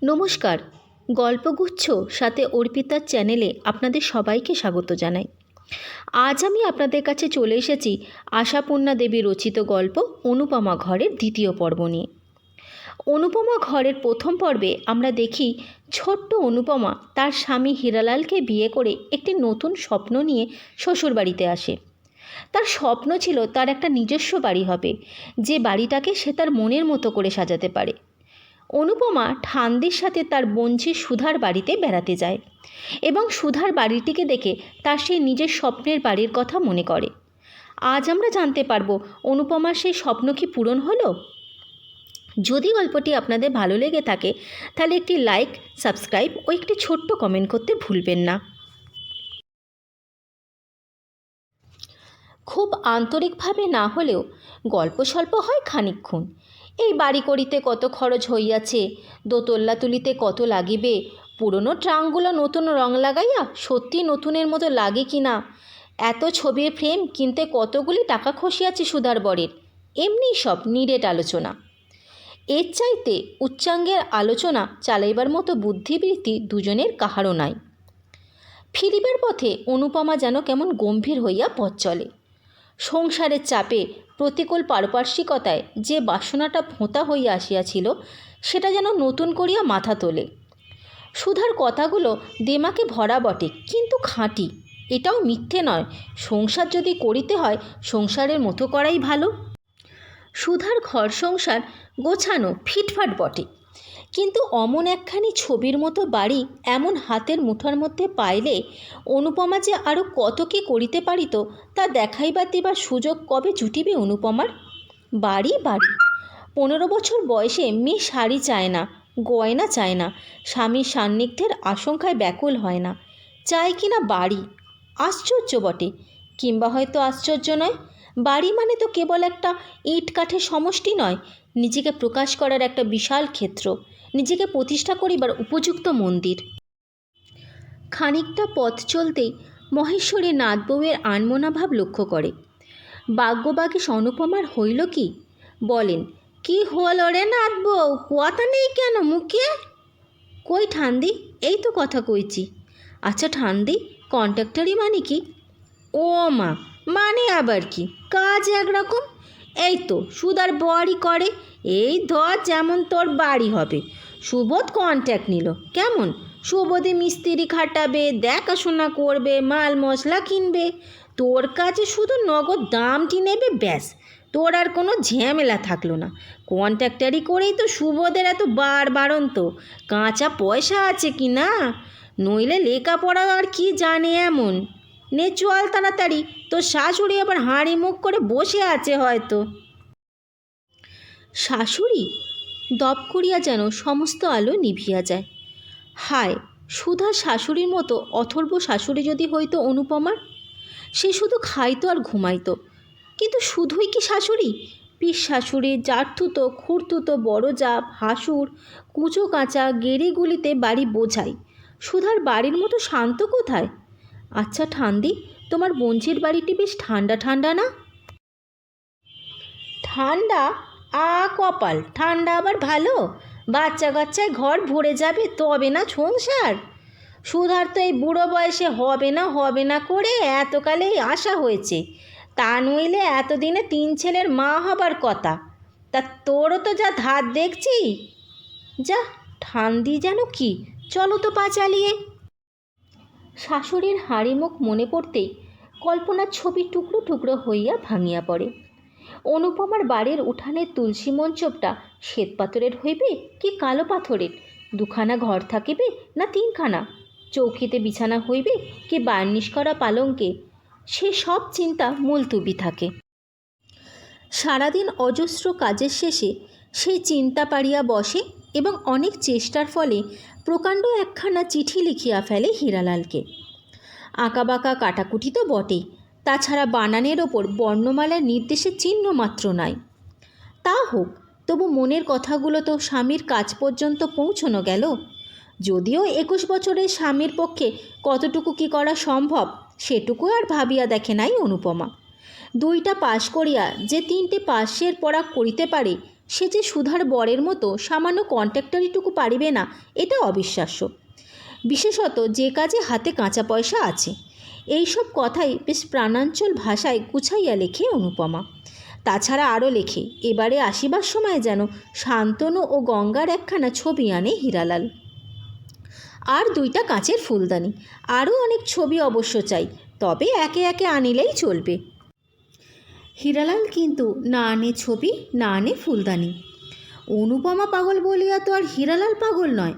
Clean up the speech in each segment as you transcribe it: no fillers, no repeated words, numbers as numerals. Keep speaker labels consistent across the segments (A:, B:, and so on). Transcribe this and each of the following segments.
A: নমস্কার, গল্পগুচ্ছ সাথে অর্পিতার চ্যানেলে আপনাদের সবাইকে স্বাগত জানাই। আজ আমি আপনাদের কাছে চলে এসেছি আশাপূর্ণা দেবী রচিত গল্প অনুপমা ঘরের দ্বিতীয় পর্ব নিয়ে। অনুপমা ঘরের প্রথম পর্বে আমরা দেখি ছোট্ট অনুপমা তার স্বামী হীরালালকে বিয়ে করে একটি নতুন স্বপ্ন নিয়ে শ্বশুরবাড়িতে আসে। তার স্বপ্ন ছিল তার একটা নিজস্ব বাড়ি হবে, যে বাড়িটাকে সে তার মনের মতো করে সাজাতে পারে। অনুপমা ঠান্দির সাথে তার বোনঝি সুধার বাড়িতে বেড়াতে যায় এবং সুধার বাড়িটিকে দেখে তার সেই নিজের স্বপ্নের বাড়ির কথা মনে করে। আজ আমরা জানতে পারবো অনুপমার সেই স্বপ্ন কি পূরণ হলো। যদি গল্পটি আপনাদের ভালো লেগে থাকে তাহলে একটি লাইক, সাবস্ক্রাইব ও একটি ছোট্ট কমেন্ট করতে ভুলবেন না। খুব আন্তরিকভাবে না হলেও গল্প স্বল্প হয় খানিকক্ষণ। এই বাড়ি করিতে কত খরচ হইয়াছে, দোতল্লা তুলিতে কত লাগিবে, পুরনো ট্রাঙ্কগুলো নতুন রং লাগাইয়া সত্যি নতুনের মতো লাগে কি না, এত ছবির ফ্রেম কিনতে কতগুলি টাকা খসিয়াছে সুধার বরের, এমনি সব নিরেট আলোচনা। এর চাইতে উচ্চাঙ্গের আলোচনা চালাইবার মতো বুদ্ধিবৃত্তি দুজনের কাহারও নাই। ফিরিবার পথে অনুপমা যেন কেমন গম্ভীর হইয়া পথ চলে। সংসারের চাপে, প্রতিকূল পারিপার্শ্বিকতায় যে বাসনাটা ভোঁতা হইয়া আসিয়াছিল সেটা যেন নতুন করিয়া মাথা তোলে। সুধার কথাগুলো দেমাকে ভরা বটে, কিন্তু খাঁটি। এটাও মিথ্যে নয়, সংসার যদি করিতে হয় সংসারের মতো করাই ভালো। সুধার ঘর সংসার গোছানো ফিটফাট বটে, কিন্তু অমন একখানি ছবির মতো বাড়ি এমন হাতের মুঠার মধ্যে পাইলে অনুপমা যে আরও কত কী করিতে পারিত তা দেখাইবার দিবার সুযোগ কবে জুটিবে অনুপমার। বাড়ি বাড়ি, 15 বছর বয়সে মেয়ে শাড়ি চায় না, গয়না চায় না, স্বামীর সান্নিধ্যের আশঙ্কায় ব্যাকুল হয় না, চায় কিনা বাড়ি। আশ্চর্য বটে, কিংবা হয়তো আশ্চর্য নয়। বাড়ি মানে তো কেবল একটা ইট কাঠের সমষ্টি নয়, নিজেকে প্রকাশ করার একটা বিশাল ক্ষেত্র, নিজেকে প্রতিষ্ঠা করিবার উপযুক্ত মন্দির। খানিকটা পথ চলতেই মহেশ্বরী নাথ বউয়ের আনমনা ভাব লক্ষ্য করে। বাগ্যবাগীশ অনুপমার হইল কি? বলেন, কি হল রে নাথ বউ, কথা নেই কেন মুখে? কই ঠান্দি, এই তো কথা কইছি। আচ্ছা ঠান্দি, কন্ট্রাক্টরি মানে কি? ও মা, মানে আবার কি? কাজ একরকম। এই তো সুধার বরই করে। এই ধর যেমন তোর বাড়ি হবে, সুবোধ কন্ট্রাক্ট নিল। কেমন? সুবোধে মিস্ত্রি খাটাবে, দেখাশোনা করবে, মাল মশলা কিনবে, তোর কাছে শুধু নগদ দামটি নেবে, ব্যাস। তোর আর কোনো ঝামেলা থাকলো না। কন্ট্রাক্টারি করেই তো সুবোধের এত বাড়ন্ত। কাঁচা পয়সা আছে কি না? নইলে লেখাপড়া আর কি জানে এমন? নে চল তাড়াতাড়ি, তোর শাশুড়ি আবার হাঁড়ি মুখ করে বসে আছে হয়তো। শাশুড়ি? দপ করিয়া যেন সমস্ত আলো নিভিয়া যায়। হায়, সুধার শাশুড়ির মতো অথর্ব শাশুড়ি যদি হইতো অনুপমার! সে শুধু খাইতো আর ঘুমাইতো, কিন্তু শুধুই কি শাশুড়ি? পিস শাশুড়ি, জারথুতো, খুঁড়তুতো, বড় যা, ভাসুর, কুচো কাঁচা গেড়িগুলিতে বাড়ি বোঝাই। সুধার বাড়ির মতো শান্ত কোথায়? আচ্ছা ঠান্দি, তোমার বোনঝির বাড়িটি বেশ ঠান্ডা ঠান্ডা না? ঠান্ডা? কপাল, ঠান্ডা আবার ভালো? বাচ্চা কাচ্চায় ঘর ভরে যাবে তবে না সংসার। সুধার তো এই বুড়ো বয়সে হবে না করে এতকালেই আশা হয়েছে, তা নইলে এতদিনে 3 ছেলের মা হবার কথা। তা তোরও তো যা ধার দেখছি। যা ঠান্দি যেন কি, চলো তো পা চালিয়ে। শাশুড়ির হাঁড়ি মুখ মনে পড়তেই কল্পনার ছবি টুকরো টুকরো হইয়া ভাঙিয়া পড়ে। অনুপমার বাড়ির উঠানের তুলসী মঞ্চপটা শ্বেত পাথরের হইবে কি কালো পাথরের? 2খানা ঘর থাকিবে না 3খানা? চৌকিতে বিছানা হইবে কি বার্নিশ করা পালঙ্কে? সে সব চিন্তা মুলতুবি থাকে। সারাদিন অজস্র কাজের শেষে সেই চিন্তা পাড়িয়া বসে এবং অনেক চেষ্টার ফলে প্রকাণ্ড একখানা চিঠি লিখিয়া ফেলে হীরালালকে। আঁকাবাঁকা কাটাকুটি তো বটেই, তাছাড়া বানানের ওপর বর্ণমালার নির্দেশের চিহ্ন মাত্র নাই। তা হোক, তবু মনের কথাগুলো তো স্বামীর কাছ পর্যন্ত পৌঁছনো গেল। যদিও 21 বছরের স্বামীর পক্ষে কতটুকু কি করা সম্ভব সেটুকু আর ভাবিয়া দেখে নাই অনুপমা। 2টা পাশ করিয়া যে 3টে পাশের পড়া করিতে পারে সে যে সুধার বরের মতো সামান্য কন্ট্রাক্টরিটুকু পারিবে না, এটা অবিশ্বাস্য, বিশেষত যে কাজে হাতে কাঁচা পয়সা আছে। এইসব কথাই বেশ প্রাণাঞ্চল ভাষায় গুছাইয়া লেখে অনুপমা। তাছাড়া আরও লেখে, এবারে আসিবার সময় যেন শান্তনু ও গঙ্গার একখানা ছবি আনে হীরালাল, আর 2টা কাঁচের ফুলদানি, আরও অনেক ছবি অবশ্য চাই, তবে একে একে আনিলেই চলবে। হীরালাল কিন্তু না আনে ছবি, না আনে ফুলদানি। অনুপমা পাগল বলিয়া তো আর হীরালাল পাগল নয়।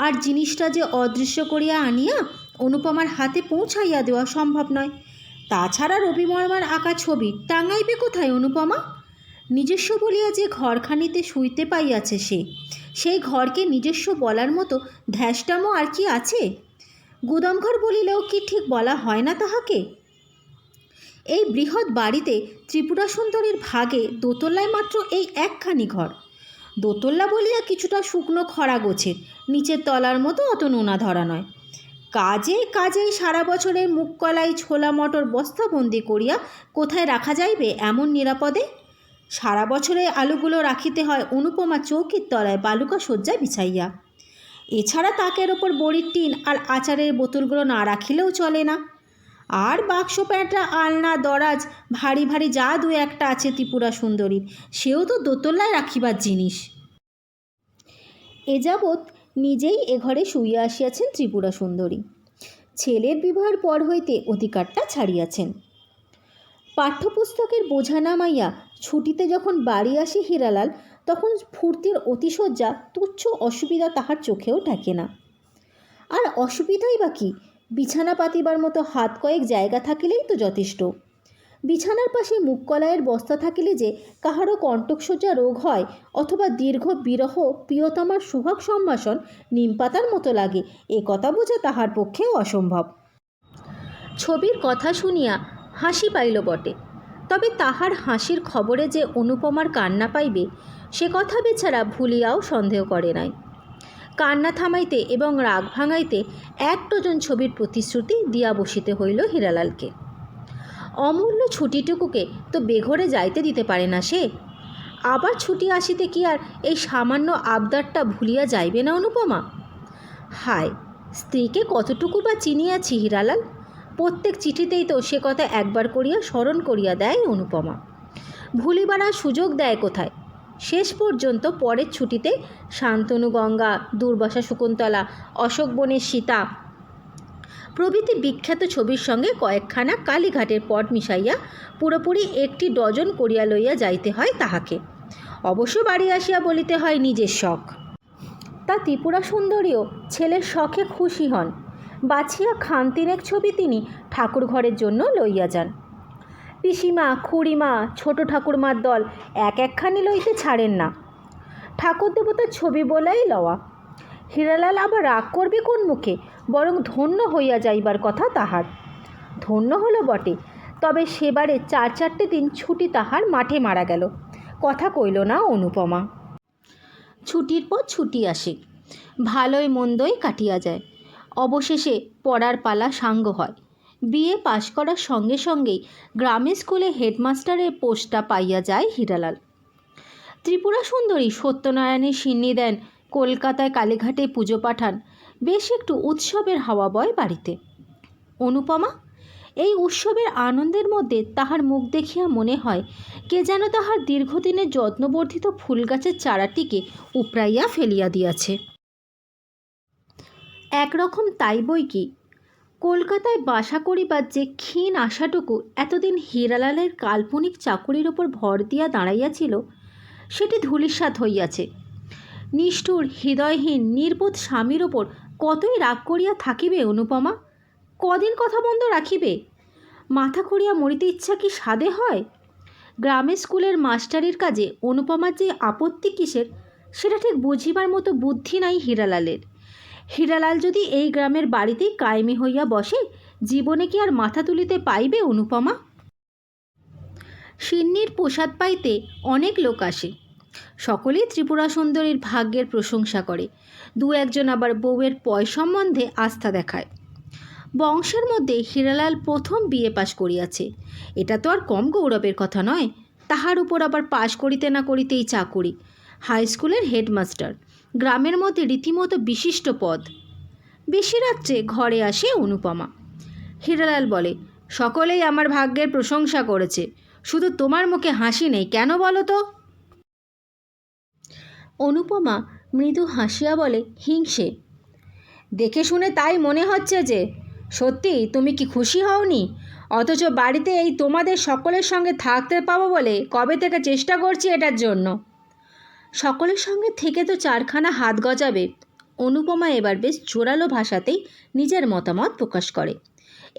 A: আর জিনিসটা যে অদৃশ্য করিয়া আনিয়া অনুপমার হাতে পৌঁছাইয়া দেওয়া সম্ভব নয়। তাছাড়া রবিবর্মার আঁকা ছবি টাঙাইবে কোথায় অনুপমা? নিজস্ব বলিয়া যে ঘরখানিতে শুইতে পাইয়াছে সেই ঘরকে নিজস্ব বলার মতো ধ্যাসটামো আর কি আছে? গুদামঘর বলিলেও কি ঠিক বলা হয় না তাহাকে? এই বৃহৎ বাড়িতে ত্রিপুরা সুন্দরীর ভাগে দোতলায় মাত্র এই একখানি ঘর। দোতলা বলিয়া কিছুটা শুকনো খরা গোছের, নিচের তলার মতো অত নোনা ধরা নয়। কাজেই সারা বছরের মুগ কলাই ছোলা মটর বস্তাবন্দি করিয়া কোথায় রাখা যাইবে এমন নিরাপদে? সারা বছরে আলুগুলো রাখিতে হয় অনুপমা চৌকির তলায় বালুকা শয্যা বিছাইয়া। এছাড়া তাকের ওপর বড়ির টিন আর আচারের বোতলগুলো না রাখিলেও চলে না। আর বাক্স প্যাঁটরা আলনা দরাজ ভারী ভারী যা 2-1টা আছে ত্রিপুরা সুন্দরীর, সেও তো দোতলায় রাখিবার জিনিস। এ যাবৎ নিজেই এ ঘরে শুইয়া আসিয়াছেন ত্রিপুরা সুন্দরী। ছেলের বিবাহের পর হইতে অধিকারটা ছাড়িয়াছেন। পাঠ্যপুস্তকের বোঝা নামাইয়া ছুটিতে যখন বাড়ি আসে হীরালাল, তখন ফুর্তির অতিশয্যা তুচ্ছ অসুবিধা তাহার চোখেও ঠেকে না। আর অসুবিধাই বা কী? বিছানা পাতিবার মতো হাত কয়েক জায়গা থাকিলেই তো যথেষ্ট। বিছানার পাশে মুগ কলাইয়ের বস্তা থাকিলে যে কাহারও কণ্টকসজ্জা রোগ হয়, অথবা দীর্ঘ বিরহ প্রিয়তমার সুহাগ সম্ভাষণ নিমপাতার মতো লাগে, এ কথা বোঝা তাহার পক্ষেও অসম্ভব। ছবির কথা শুনিয়া হাসি পাইল বটে, তবে তাহার হাসির খবরে যে অনুপমার কান্না পাইবে সে কথা বেচারা ভুলিয়াও সন্দেহ করে নাই। কান্না থামাইতে এবং রাগ ভাঙাইতে 1 ডজন ছবির প্রতিশ্রুতি দিয়া বসিতে হইল হীরালালকে। অমূল্য ছুটিটুকুকে তো বেঘরে যাইতে দিতে পারে না সে। আবার ছুটি আসিতে কি আর এই সামান্য আবদারটা ভুলিয়া যাইবে না অনুপমা? হায়, স্ত্রীকে কতটুকু বা চিনিয়াছি হীরালাল, প্রত্যেক চিঠিতেই তো সে কথা একবার করিয়া স্মরণ করিয়া দেয় অনুপমা। ভুলিবার আর সুযোগ দেয় কোথায়? শেষ পর্যন্ত পরের ছুটিতে শান্তনু গঙ্গা, দুর্বাসা শকুন্তলা, অশোক বনের সীতা প্রভৃতি বিখ্যাত ছবির সঙ্গে কয়েকখানা কালীঘাটের পট মিশাইয়া পুরোপুরি 1টি ডজন করিয়া লইয়া যাইতে হয় তাহাকে। অবশ্য বাড়ি আসিয়া বলিতে হয় নিজের শখ। তা ত্রিপুরা সুন্দরীও ছেলের শখে খুশি হন। বাছিয়া খান 3 ছবি তিনি ঠাকুর ঘরের জন্য লইয়া যান। পিসিমা, খুড়িমা, ছোট ঠাকুরমার দল একখানি লইতে ছাড়েন না। ঠাকুর দেবতার ছবি বলাই লওয়া। হীরালাল আবার রাগ করবে কোন মুখে? বরং ধন্য হইয়া যাইবার কথা তাহার। ধন্য হলো বটে, তবে সেবারে 4-4টে দিন ছুটি তাহার মাঠে মারা গেল, কথা কইল না অনুপমা। ছুটির পর ছুটি আসে, ভালোই মন্দই কাটিয়া যায়। অবশেষে পড়ার পালা সাঙ্গ হয়। বিএ পাশ করার সঙ্গে সঙ্গেই গ্রামের স্কুলে হেডমাস্টারের পোস্টটা পাইয়া যায় হীরালাল। ত্রিপুরা সুন্দরী সত্যনারায়ণের সিন্নি দেন, কলকাতায় কালীঘাটে পুজো পাঠান, বেশ একটু উৎসবের হাওয়া বয় বাড়িতে। অনুপমা এই উৎসবের আনন্দের মধ্যে তাহার মুখ দেখিয়া মনে হয় কে যেন তাহার দীর্ঘদিনের যত্নবর্ধিত ফুল গাছের চারাটিকে উপড়াইয়া ফেলিয়া দিয়াছে। একরকম তাই বই কি, কলকাতায় বাসা করিবার যে ক্ষীণ আশাটুকু এতদিন হীরালালের কাল্পনিক চাকুরির ওপর ভর দিয়া দাঁড়াইয়াছিল, সেটি ধূলিসাৎ হইয়াছে। নিষ্ঠুর হৃদয়হীন নির্বোধ স্বামীর ওপর কতই রাগ করিয়া থাকিবে অনুপমা? কদিন কথা বন্ধ রাখিবে? মাথা খুঁড়িয়া মরিতে ইচ্ছা কি সাধে হয়? গ্রামের স্কুলের মাস্টারির কাজে অনুপমার যে আপত্তি কিসের, সেটা ঠিক বুঝিবার মতো বুদ্ধি নাই হীরালালের। হীরালাল যদি এই গ্রামের বাড়িতেই কায়েমি হইয়া বসে, জীবনে কি আর মাথা তুলিতে পাইবে অনুপমা? সিন্নির প্রসাদ পাইতে অনেক লোক আসে, সকলেই ত্রিপুরা সুন্দরীর ভাগ্যের প্রশংসা করে, 2-1জন আবার বউয়ের পয় সম্বন্ধে আস্থা দেখায়। বংশের মধ্যে হীরালাল প্রথম বিএ পাশ করিয়াছে, এটা তো আর কম গৌরবের কথা নয়। তাহার উপর আবার পাশ করিতে না করিতেই চাকুরি, হাই স্কুলের হেডমাস্টার, গ্রামের মধ্যে রীতিমতো বিশিষ্ট পদ। বেশি রাত্রে ঘরে আসে অনুপমা। হীরালাল বলে, সকলেই আমার ভাগ্যের প্রশংসা করেছে, শুধু তোমার মুখে হাসি নেই, কেন বলো তো? অনুপমা মৃদু হাসিয়া বলে, হিংসে। দেখে শুনে তাই মনে হচ্ছে যে। সত্যি তুমি কি খুশি হওনি? অথচ বাড়িতে এই তোমাদের সকলের সঙ্গে থাকতে পাবো বলে কবে থেকে চেষ্টা করছি এটার জন্য। সকলের সঙ্গে থেকে তো চারখানা হাত গজাবে। অনুপমা এবার বেশ জোরালো ভাষাতেই নিজের মতামত প্রকাশ করে।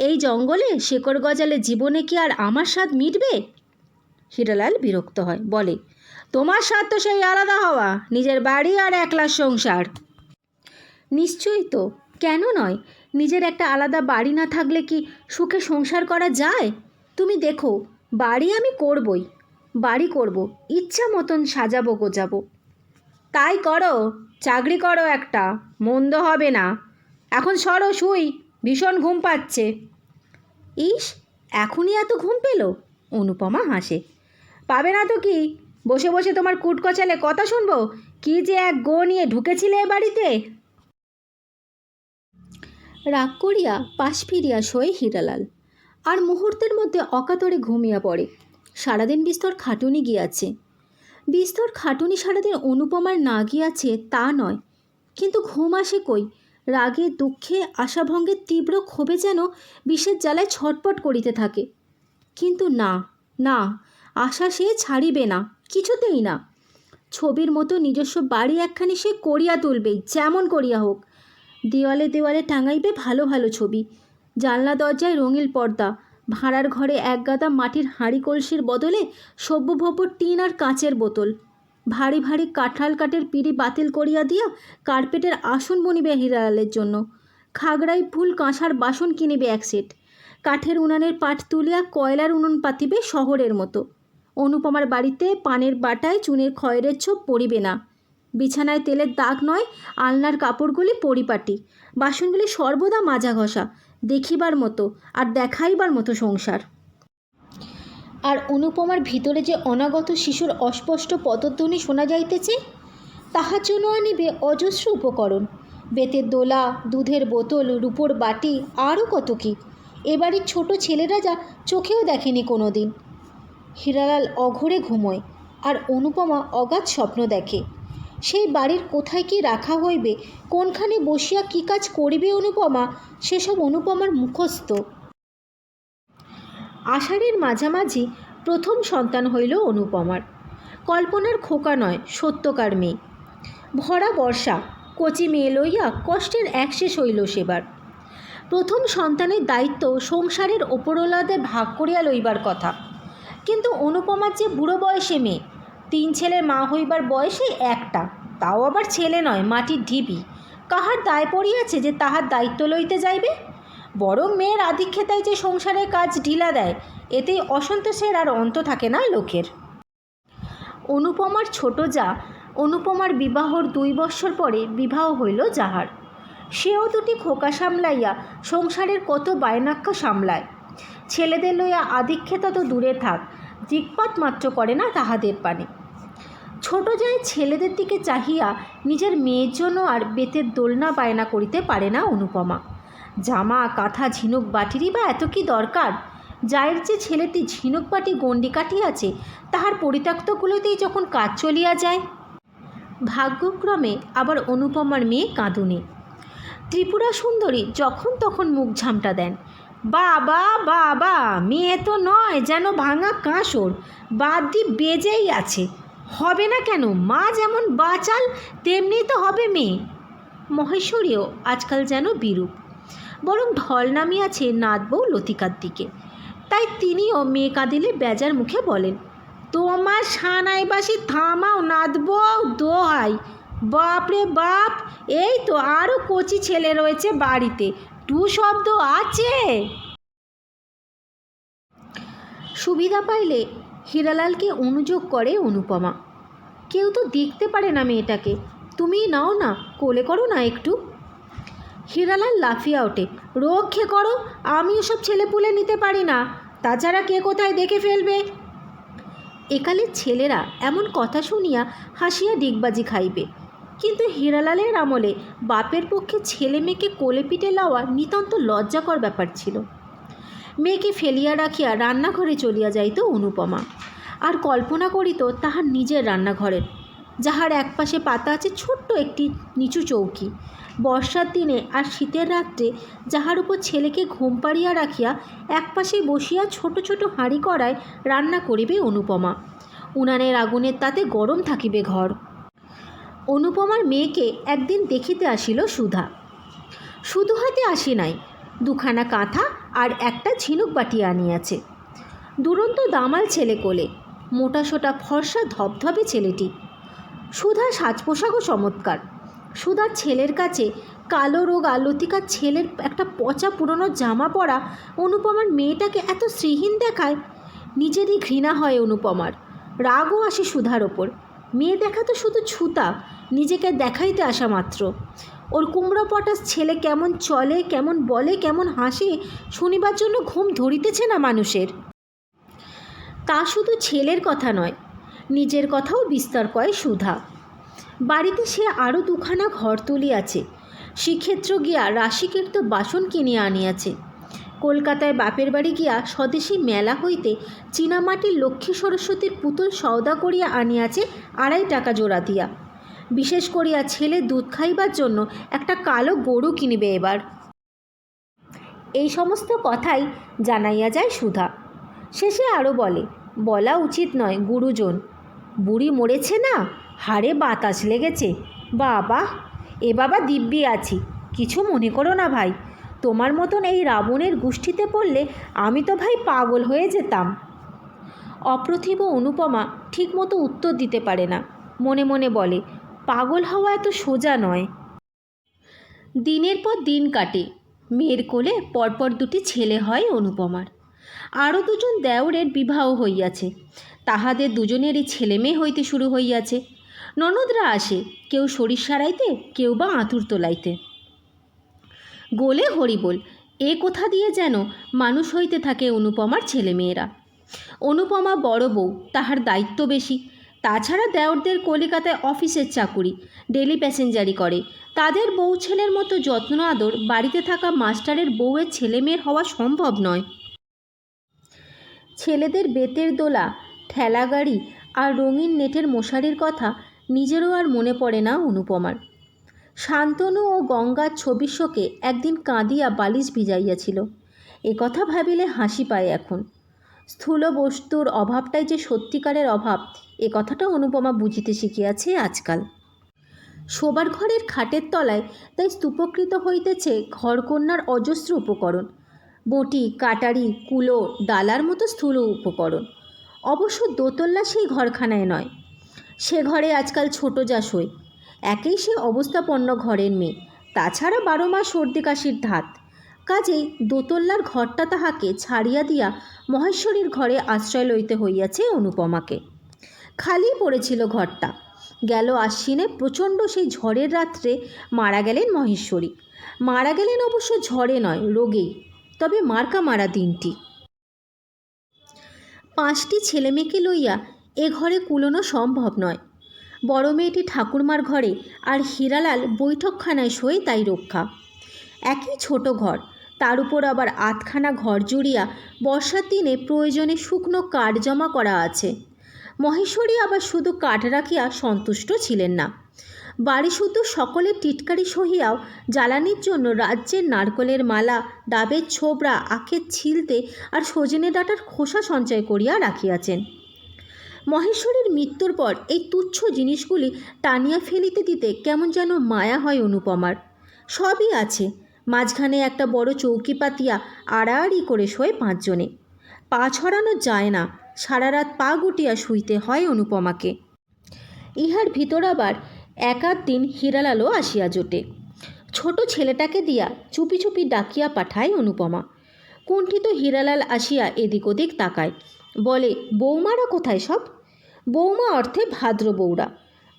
A: এই জঙ্গলে শেকড় গজালে জীবনে কি আর আমার স্বাদ মিটবে? হীরালাল বিরক্ত হয়, বলে, তোমার স্বাদ তো সেই আলাদা হওয়া, নিজের বাড়ি আর একলা সংসার। নিশ্চয়ই তো, কেন নয়? নিজের একটা আলাদা বাড়ি না থাকলে কি সুখে সংসার করা যায়? তুমি দেখো, বাড়ি আমি করবই, বাড়ি করব, ইচ্ছা মতন সাজাবো গোজাবো। তাই করো, চাকরি করো একটা, মন্দ হবে না। এখন সরো, শুই, ভীষণ ঘুম পাচ্ছে। ইস, এখনই এত ঘুম পেল? অনুপমা হাসে। পাবে না তো কি, বসে বসে তোমার কুটকচালে কথা শুনবো? কি যে এক গো নিয়ে ঢুকেছিলে এ বাড়িতে। রাগ করিয়া পাশ ফিরিয়া শোয় হীরালাল, আর মুহূর্তের মধ্যে অকাতরে ঘুমিয়া পড়ে। সারাদিন বিস্তর খাটুনি গিয়াছে। বিস্তর খাটুনি সারাদিন অনুপমার না গিয়াছে তা নয়, কিন্তু ঘুম আসে কই? রাগে, দুঃখে, আশাভঙ্গের তীব্র ক্ষোভে যেন বিষের জ্বালায় ছটপট করিতে থাকে। কিন্তু না না, আশা সে ছাড়িবে না, কিছুতেই না। ছবির মতো নিজস্ব বাড়ি একখানি সে করিয়া তুলবেই, যেমন করিয়া হোক। দেওয়ালে দেওয়ালে টাঙাইবে ভালো ভালো ছবি, জানলা দরজায় রঙিন পর্দা, ভাড়ার ঘরে একগাদা মাটির হাঁড়ি কলসির বদলে সভ্যভব্য টিন আর কাঁচের বোতল, ভারী ভারী কাঁঠাল কাঠের পিঁড়ি বাতিল করিয়া দিয়া কার্পেটের আসন বনিবে হীরালালের জন্য। খাগড়াই ফুল কাঁসার বাসন কিনিবে এক সেট, কাঠের উনানের পাট তুলিয়া কয়লার উনুন পাতিবে শহরের মতো। অনুপমার বাড়িতে পানের বাটায় চুনের খয়েরের ছোপ পড়িবে না, বিছানায় তেলের দাগ নয়, আলনার কাপড়গুলি পরিপাটি, বাসনগুলি সর্বদা মাজা ঘষা, দেখিবার মতো আর দেখাইবার মতো সংসার। আর অনুপমার ভিতরে যে অনাগত শিশুর অস্পষ্ট পদধ্বনি শোনা যাইতেছে, তাহার জন্য আনিবে অজস্র উপকরণ, বেতের দোলা, দুধের বোতল, রূপোর বাটি, আরও কত কী এবাড়ির ছোট ছেলেরা যা চোখেও দেখেনি কোনো দিন। হীরালাল অঘরে ঘুমোয়, আর অনুপমা অগাধ স্বপ্ন দেখে। সেই বাড়ির কোথায় কি রাখা হইবে, কোনখানে বসিয়া কি কাজ করিবে অনুপমা, সেসব অনুপমার মুখস্থ। আষাঢ়ের মাঝামাঝি প্রথম সন্তান হইল অনুপমার। কল্পনার খোকা নয়, সত্যকার মেয়ে। ভরা বর্ষা, কচি মেয়ে লইয়া কষ্টের একশেষ হইল সেবার। প্রথম সন্তানের দায়িত্ব সংসারের ওপরওয়ালাদের ভাগ করিয়া লইবার কথা, কিন্তু অনুপমার যে বুড়ো বয়সে মেয়ে, 3 ছেলের মা হইবার বয়সে একটা, তাও আবার ছেলে নয়, মাটির ঢিবি। কাহার দায় পড়িয়াছে যে তাহার দায়িত্ব লইতে যাইবে? বরং মেয়ের আধিক্যতায় যে সংসারের কাজ ঢিলা দেয়, এতেই অসন্তোষের আর অন্ত থাকে না লোকের। অনুপমার ছোট যা, অনুপমার বিবাহর 2 বৎসর পরে বিবাহ হইল যাহার, সেও 2টি খোকা সামলাইয়া সংসারের কত বায়নাক্কা সামলায়। ছেলেদের লইয়া আধিক্যতা তো দূরে থাক, দিকপাত মাত্র করে না তাহাদের পানে। ছোট যায় ছেলেদের দিকে চাহিয়া নিজের মেয়ের জন্য আর বেতের দোলনা বায়না করিতে পারে না অনুপমা। জামা, কাঁথা, ঝিনুক বাটিরই বা এত কি দরকার? যায়ের যে ছেলেটি ঝিনুক বাটি গণ্ডি কাটিয়াছে, তাহার পরিত্যক্তগুলোতেই যখন কাজ চলিয়া যায়। ভাগ্যক্রমে আবার অনুপমার মেয়ে কাঁদুনে। ত্রিপুরা সুন্দরী যখন তখন মুখ ঝামটা দেন, বাবা বাবা, মেয়ে তো নয়, যেন ভাঙা কাঁসর, বাদ্যি বেজেই আছে। হবে না কেন? মা যেমন বাচাল, তেমনি তো হবে মেয়ে। মহেশ্বরীও আজকাল যেন বিরূপ, বরং ঢল নামিয়াছে নাতবউ লতিকার দিকে। তাই তিনিও মেয়ে কাঁদিলে বেজার মুখে বলেন, তোমার সানাইবাসি থামাও নাতবউ, দোহাই। বাপরে বাপ, এই তো আরও কচি ছেলে রয়েছে বাড়িতে, 2 শব্দ আছে। সুবিধা পাইলে হীরালালকে অনুযোগ করে অনুপমা, কেউ তো দেখতে পারে না মেয়েটাকে, তুমি নাও না, কোলে করো না একটু। হীরালাল লাফিয়া ওঠে, রক্ষে করো, আমি ওসব ছেলেপুলে নিতে পারি না, তাছাড়া কে কোথায় দেখে ফেলবে। একালের ছেলেরা এমন কথা শুনিয়া হাসিয়া ডিগবাজি খাইবে, কিন্তু হীরালালের আমলে বাপের পক্ষে ছেলে মেয়েকে কোলে পিঠে লওয়া নিতান্ত লজ্জাকর ব্যাপার ছিল। মেয়েকে ফেলিয়া রাখিয়া রান্নাঘরে চলিয়া যাইত অনুপমা, আর কল্পনা করিত তাহার নিজের রান্নাঘরের, যাহার একপাশে পাতা আছে ছোট্ট একটি নিচু চৌকি। বর্ষার দিনে আর শীতের রাত্রে যাহার উপর ছেলেকে ঘুম পাড়িয়া রাখিয়া একপাশে বসিয়া ছোট ছোট হাঁড়ি কড়ায় রান্না করিবে অনুপমা। উনানের আগুনের তাতে গরম থাকিবে ঘর। অনুপমার মেয়েকে একদিন দেখিতে আসিল সুধা। শুধু হাতে আসি নাই, দুখানা কাঁথা আর একটা ঝিনুক বাটিয়া আনিয়াছে। দুরন্ত দামাল ছেলে কোলে, মোটাসোটা ফর্সা ধবধবে ছেলেটি। সুধার সাজ পোশাকও চমৎকার। সুধার ছেলের কাছে কালো রোগা লতিকার ছেলের একটা পচা পুরনো জামা পরা অনুপমার মেয়েটাকে এত শ্রীহীন দেখায়, নিজেরই ঘৃণা হয় অনুপমার। রাগও আসে সুধার ওপর। মেয়ে দেখা তো শুধু ছুতা, নিজেকে দেখাইতে আসা মাত্র। ওর কুমড়ো পটাশ ছেলে কেমন চলে, কেমন বলে, কেমন হাসে, শুনিবার জন্য ঘুম ধরিতেছে না মানুষের। তা শুধু ছেলের কথা নয়, নিজের কথাও বিস্তার করে সুধা। বাড়িতে সে আরও দুখানা ঘর তুলিয়াছে। শ্রীক্ষেত্র গিয়া রাশিকীর্ত বাসন কিনিয়া আনিয়াছে। কলকাতায় বাপের বাড়ি গিয়া স্বদেশী মেলা হইতে চীনামাটির লক্ষ্মী সরস্বতীর পুতুল সওদা করিয়া আনিয়াছে 2.5 টাকা জোড়া দিয়া। বিশেষ করিয়া ছেলে দুধ খাইবার জন্য একটা কালো গরু কিনিবে এবার। এই সমস্ত কথাই জানাইয়া যায় সুধা। শেষে আরও বলে, বলা উচিত নয় গুরুজন, বুড়ি মরেছে না, হাড়ে বাতাস লেগেছে। বাবা, এ বাবা দিব্যি আছি, কিছু মনে করো না ভাই। তোমার মতন এই রাবণের গোষ্ঠীতে পড়লে আমি তো ভাই পাগল হয়ে যেতাম। অপ্রতিভ অনুপমা ঠিকমতো উত্তর দিতে পারে না। মনে মনে বলে, পাগল হওয়া এত সোজা নয়। দিনের পর দিন কাটে। মেয়ের কোলে পরপর 2টি ছেলে হয় অনুপমার। আরও 2জন দেওরের বিবাহ হইয়াছে। তাহাদের দুজনেরই ছেলে মেয়ে হইতে শুরু হইয়াছে। ননদরা আসে, কেউ শরীর সারাইতে, কেউ বা আঁতুর তোলাইতে। গোলে হরিবোল, এ কোথা দিয়ে যেন মানুষ হইতে থাকে অনুপমার ছেলেমেয়েরা। অনুপমা বড় বউ, তাহার দায়িত্ব বেশি। তাছাড়া দেওরদের কলিকাতায় অফিসের চাকুরি, ডেলি প্যাসেঞ্জারি করে। তাদের বউ ছেলের মতো যত্ন আদর বাড়িতে থাকা মাস্টারের বউয়ের ছেলেমেয়ের হওয়া সম্ভব নয়। ছেলেদের বেতের দোলা, ঠেলাগাড়ি আর রঙিন নেটের মশারির কথা নিজেরও আর মনে পড়ে না অনুপমার। শান্তনু ও গঙ্গার ছবির শোকে একদিন কাঁদিয়া বালিশ ভিজাইয়াছিল। এ কথা ভাবিলে হাসি পায় এখন। স্থূল বস্তুর অভাবটাই যে সত্যিকারের অভাব, এ কথাটা অনুপমা বুঝিতে শিখিয়াছে আজকাল। শোবার ঘরের খাটের তলায় তাই স্তূপকৃত হইতেছে ঘরকন্যার অজস্র উপকরণ, বঁটি, কাটারি, কুলো, ডালার মতো স্থূল উপকরণ। অবশ্য দোতল্লা সেই ঘরখানায় নয়, সে ঘরে আজকাল ছোট যা শোয়। একেই সে অবস্থাপন্ন ঘরের মেয়ে, তাছাড়া 12 মাস সর্দি কাশির ধাত। কাজেই দোতল্লার ঘরটা তাহাকে ছাড়িয়া দিয়া মহেশ্বরীর ঘরে আশ্রয় লইতে হইয়াছে অনুপমাকে। খালি পড়েছিল ঘরটা। গেল আশ্বিনে প্রচণ্ড সেই ঝড়ের রাত্রে মারা গেলেন মহেশ্বরী। মারা গেলেন অবশ্য ঝড়ে নয়, রোগেই, তবে মার্কা মারা দিনটি। 5টি ছেলেমেয়েকে লইয়া এ ঘরে কুলোনো সম্ভব নয়। বড় মেয়েটি ঠাকুরমার ঘরে, আর হীরালাল বৈঠকখানায় শোয়, তাই রক্ষা। একই ছোট ঘর, তার উপর আবার 8খানা ঘর জুড়িয়া বর্ষার দিনে প্রয়োজনে শুকনো কাঠ জমা করা আছে। মহেশ্বরী আবার শুধু কাঠ রাখিয়া সন্তুষ্ট ছিলেন না। বাড়ি শুধু সকলের টিটকারি সহিয়াও জ্বালানির জন্য রাজ্যের নারকলের মালা, ডাবের ছোবড়া, আখের ছিলতে আর সজনে ডাঁটার খোসা সঞ্চয় করিয়া রাখিয়াছেন। মহেশ্বরীর মৃত্যুর পর এই তুচ্ছ জিনিসগুলি টানিয়া ফেলিতে দিতে কেমন যেন মায়া হয় অনুপমার। সবই আছে, মাঝখানে একটা বড় চৌকি পাতিয়া আড়াআড়ি করে শোয় 5 জনে। পা ছড়ানো যায় না, সারা রাত পা গুটিয়া শুইতে হয় অনুপমাকে। ইহার ভিতর আবার এক আধ দিন হীরালালও আসিয়া জোটে। ছোট ছেলেটাকে দিয়া চুপি চুপি ডাকিয়া পাঠায় অনুপমা। কুণ্ঠিত হীরালাল আসিয়া এদিক ওদিক তাকায়, বলে, বৌমারা কোথায় সব? বৌমা অর্থে ভাদ্র বৌরা।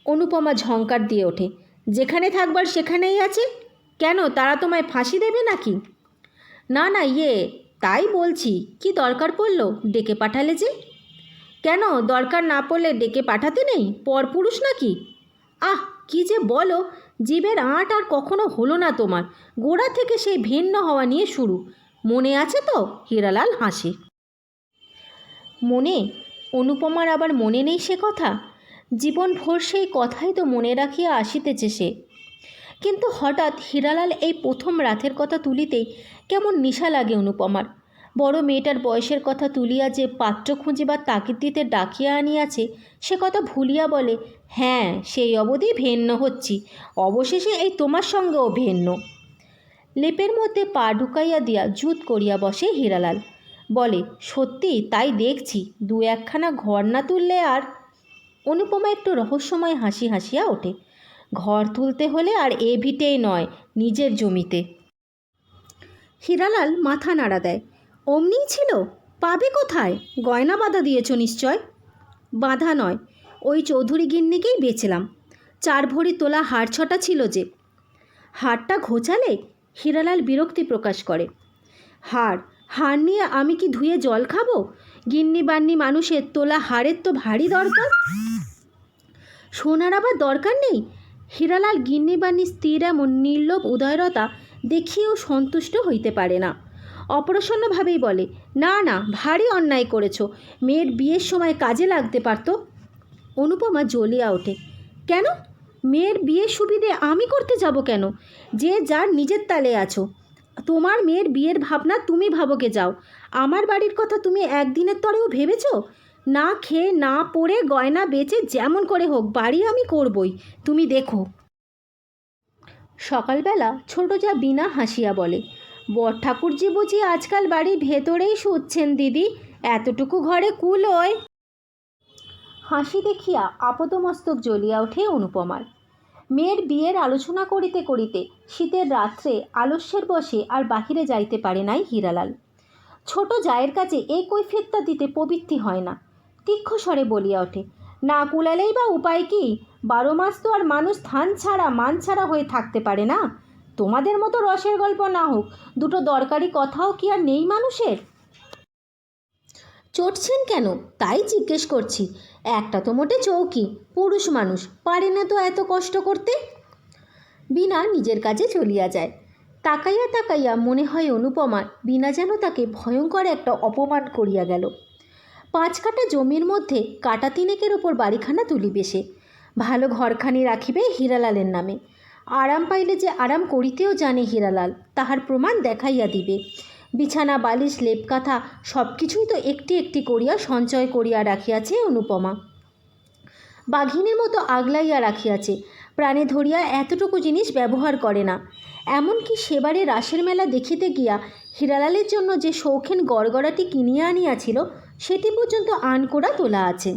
A: অনুপমা ঝঙ্কার দিয়ে ওঠে, যেখানে থাকবার সেখানেই আছে। কেন, তারা তোমায় ফাঁসি দেবে নাকি? না না, তাই বলছি, কি দরকার পড়ল, ডেকে পাঠালে যে? কেন, দরকার না পড়লে ডেকে পাঠাতে নেই? পরপুরুষ নাকি? আহ, কি যে বলো, জীবের আঁট আর কখনো হলো না তোমার। গোড়া থেকে সেই ভিন্ন হওয়া নিয়ে শুরু। মনে আছে তো? হীরালাল হাসে। মনে? অনুপমার আবার মনে নেই সে কথা? জীবনভর সেই কথাই তো মনে রাখিয়া আসিতেছে সে। কিন্তু হঠাৎ হীরালাল এই প্রথম রাতের কথা তুলিতেই কেমন নেশা লাগে অনুপমার। বড় মেয়েটার বয়সের কথা তুলিয়া যে পাত্র খুঁজিবার তাগিদ দিতে ডাকিয়া আনিয়াছে, সে কথা ভুলিয়া বলে, হ্যাঁ, সেই অবধি ভেন্ন হচ্ছি, অবশেষে এই তোমার সঙ্গেও ভেন্ন। লেপের মধ্যে পা ঢুকাইয়া দিয়া জুত করিয়া বসে হীরালাল। বলে, সত্যি তাই দেখছি, দু একখানা ঘর না তুললে আর। অনুপমা একটু রহস্যময় হাসি হাসিয়া ওঠে। ঘর তুলতে হলে আর এ ভিটেই নয়, নিজের জমিতে। হীরালাল মাথা নাড়া দেয়। অমনিই ছিল? পাবে কোথায়? গয়না বাঁধা দিয়েছ নিশ্চয়? বাঁধা নয়, ওই চৌধুরী গিন্নিকেই বেচলাম। 4 ভরি তোলা হার 6টা ছিল যে। হারটা ঘোচালে? হীরালাল বিরক্তি প্রকাশ করে। হার হার নিয়ে আমি কি ধুয়ে জল খাবো? গিন্নি বান্নি মানুষের তোলা হারের তো ভারী দরকার। সোনার আবার দরকার নেই? হীরালাল গিন্নি বান্নি স্ত্রীর এমন নির্লোভ উদয়রতা দেখিয়েও সন্তুষ্ট হইতে পারে না। অপ্রসন্নভাবেই বলে, না না, ভারী অন্যায় করেছ, মেয়ের বিয়ের সময় কাজে লাগতে পারত। অনুপমা জ্বলিয়া ওঠে। কেন? মেয়ের বিয়ের সুবিধে আমি করতে যাব কেন? যে যার নিজের তালে আছো। তোমার মেয়ের বিয়ের ভাবনা তুমি ভাবকে যাও। আমার বাড়ির কথা তুমি একদিনের তরেও ভেবেছ? না খেয়ে না পড়ে গয়না বেচে যেমন করে হোক বাড়ি আমি করবই, তুমি দেখো। সকালবেলা ছোট যা বিনা হাসিয়া বলে, বর ঠাকুরজি বুঝি আজকাল বাড়ির ভেতরেই শুচ্ছেন দিদি, এতটুকু ঘরে কুলোয়। হাসি দেখিয়া আপদমস্তক জ্বলিয়া ওঠে অনুপমার। মেয়ের বিয়ের আলোচনা করিতে করিতে শীতের রাত্রে আলস্যের বসে আর বাহিরে যাইতে পারে নাই হীরালাল। ছোট জায়ের কাছে এই কৈফিয়তটা দিতে প্রবৃত্তি হয় না। তীক্ষ্ণ স্বরে বলিয়া ওঠে, না কুলালেই বা উপায় কি? 12 মাস তো আর মানুষ ধান ছাড়া মান ছাড়া হয়ে থাকতে পারে না। তোমাদের মতো রসের গল্প না হোক, দুটো দরকারি কথাও কি আর নেই মানুষের? চটছেন কেন তাই জিজ্ঞেস করছি। একটা তো মোটে চৌকি, পুরুষ মানুষ পারে না তো এত কষ্ট করতে। বিনা নিজের কাজে চলিয়া যায়। তাকাইয়া তাকাইয়া মনে হয় অনুপমার বিনা যেন তাকে ভয়ঙ্কর একটা অপমান করিয়া গেল। 5 কাঠা জমির মধ্যে কাটা 3 ওপর বাড়িখানা তুলিবে সে। ভালো ঘরখানি রাখিবে হীরালালের নামে। আরাম পাইলে যে আরাম করিতেও জানে হীরালাল, তাহার প্রমাণ দেখাইয়া দিবে। বিছানা বালিশ লেপ কাঁথা সব কিছুই তো একটি একটি করিয়া সঞ্চয় করিয়া রাখিয়াছে অনুপমা। বাঘিনীর মতো আগলাইয়া রাখিয়াছে, প্রাণে ধরিয়া এতটুকু জিনিস ব্যবহার করে না। এমনকি সেবারে রাসের মেলা দেখিতে গিয়া হীরালালের জন্য যে শৌখিন গড়গড়াটি কিনিয়া আনিয়াছিল, সেটি পর্যন্ত আনকোড়া তোলা আছে।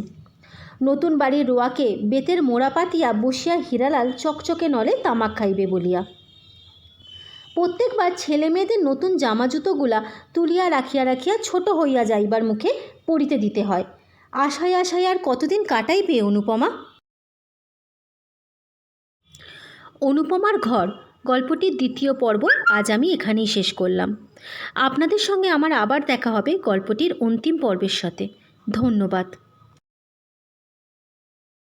A: নতুন বাড়ির রোয়াকে বেতের মোড়া পাতিয়া বসিয়া হীরালাল চকচকে নলে তামাক খাইবে বলিয়া। প্রত্যেকবার ছেলে মেয়েদের নতুন জামা জুতোগুলা তুলিয়া রাখিয়া রাখিয়া ছোট হইয়া যাইবার মুখে পরিতে দিতে হয়। আশায় আশায় আর কতদিন কাটাইবে অনুপমা? অনুপমার ঘর গল্পটির 2য় পর্ব আজ আমি এখানেই শেষ করলাম। আপনাদের সঙ্গে আমার আবার দেখা হবে গল্পটির অন্তিম পর্বের সাথে। ধন্যবাদ।